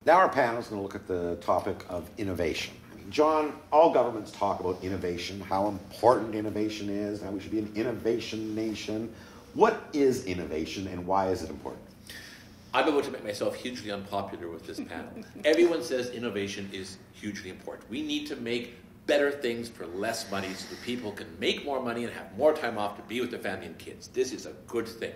Now our panel is going to look at the topic of innovation. I mean, John, all governments talk about innovation, how important innovation is, how we should be an innovation nation. What is innovation and why is it important? I'm about to make myself hugely unpopular with this panel. Everyone says innovation is hugely important. We need to make better things for less money so that people can make more money and have more time off to be with their family and kids. This is a good thing.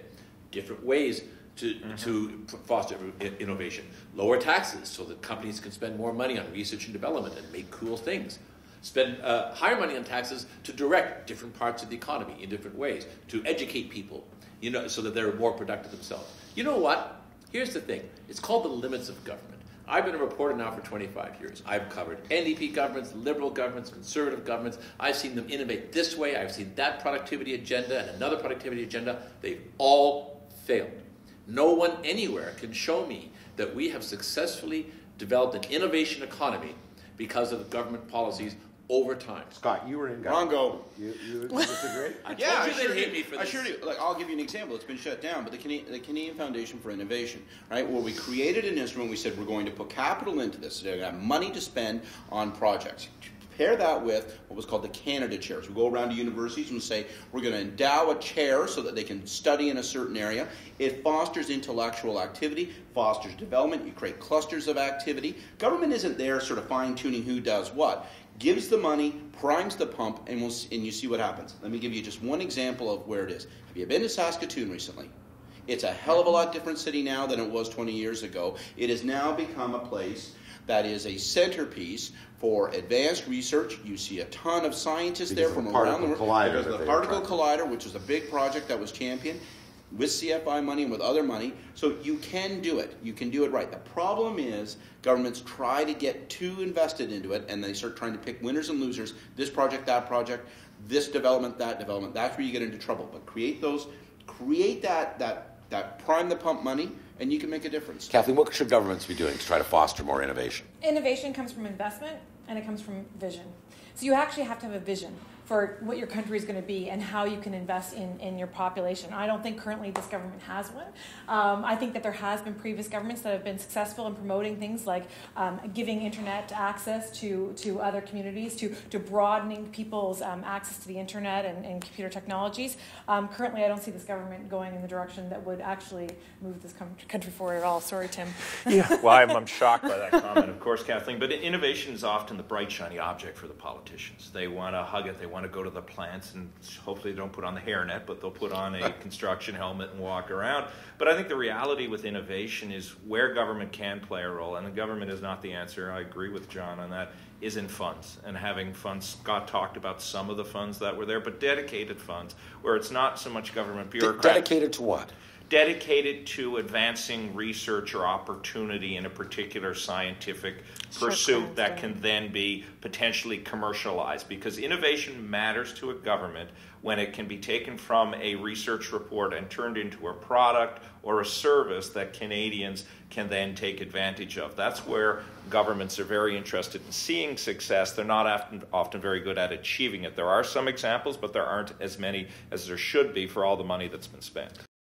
Different ways to foster innovation. Lower taxes so that companies can spend more money on research and development and make cool things. Spend higher money on taxes to direct different parts of the economy in different ways, to educate people, so that they're more productive themselves. You know what? Here's the thing. It's called the limits of government. I've been a reporter now for 25 years. I've covered NDP governments, Liberal governments, Conservative governments. I've seen them innovate this way. I've seen that productivity agenda and another productivity agenda. They've all failed. No one anywhere can show me that we have successfully developed an innovation economy because of government policies over time. Scott, you were in government. Wrong go. You disagree? I told you they'd hate me for this. I sure do. Like, I'll give you an example. It's been shut down, but the Canadian Foundation for Innovation, right, where we created an instrument, we said we're going to put capital into this. So they're going to have money to spend on projects. Pair that with what was called the Canada Chairs. We go around to universities and say, we're going to endow a chair so that they can study in a certain area. It fosters intellectual activity, fosters development. You create clusters of activity. Government isn't there sort of fine-tuning who does what. Gives the money, primes the pump, and you see what happens. Let me give you just one example of where it is. Have you been to Saskatoon recently? It's a hell of a lot different city now than it was 20 years ago. It has now become a place that is a centerpiece for advanced research. You see a ton of scientists there from around the world. There's the Particle Collider, which was a big project that was championed with CFI money and with other money. So you can do it. You can do it right. The problem is governments try to get too invested into it, and they start trying to pick winners and losers. This project, this development, that development. That's where you get into trouble. But create that prime the pump money, and you can make a difference. Kathleen, what should governments be doing to try to foster more innovation? Innovation comes from investment, and it comes from vision. So you actually have to have a vision for what your country is going to be and how you can invest in your population. I don't think currently this government has one. I think that there has been previous governments that have been successful in promoting things like giving internet access to other communities, to broadening people's access to the internet and computer technologies. Currently, I don't see this government going in the direction that would actually move this country forward at all. Sorry, Tim. Yeah, well, I'm shocked by that comment, of course, Kathleen. But innovation is often the bright, shiny object for the politicians. They want to hug it. They want to go to the plants, and hopefully they don't put on the hairnet, but they'll put on a construction helmet and walk around. But I think the reality with innovation is where government can play a role, and the government is not the answer. I agree with John on that, is in funds, and having funds. Scott talked about some of the funds that were there, but dedicated funds where it's not so much government bureaucrats. Dedicated to what? Dedicated to advancing research or opportunity in a particular scientific pursuit that can then be potentially commercialized. Because innovation matters to a government when it can be taken from a research report and turned into a product or a service that Canadians can then take advantage of. That's where governments are very interested in seeing success. They're not often very good at achieving it. There are some examples, but there aren't as many as there should be for all the money that's been spent.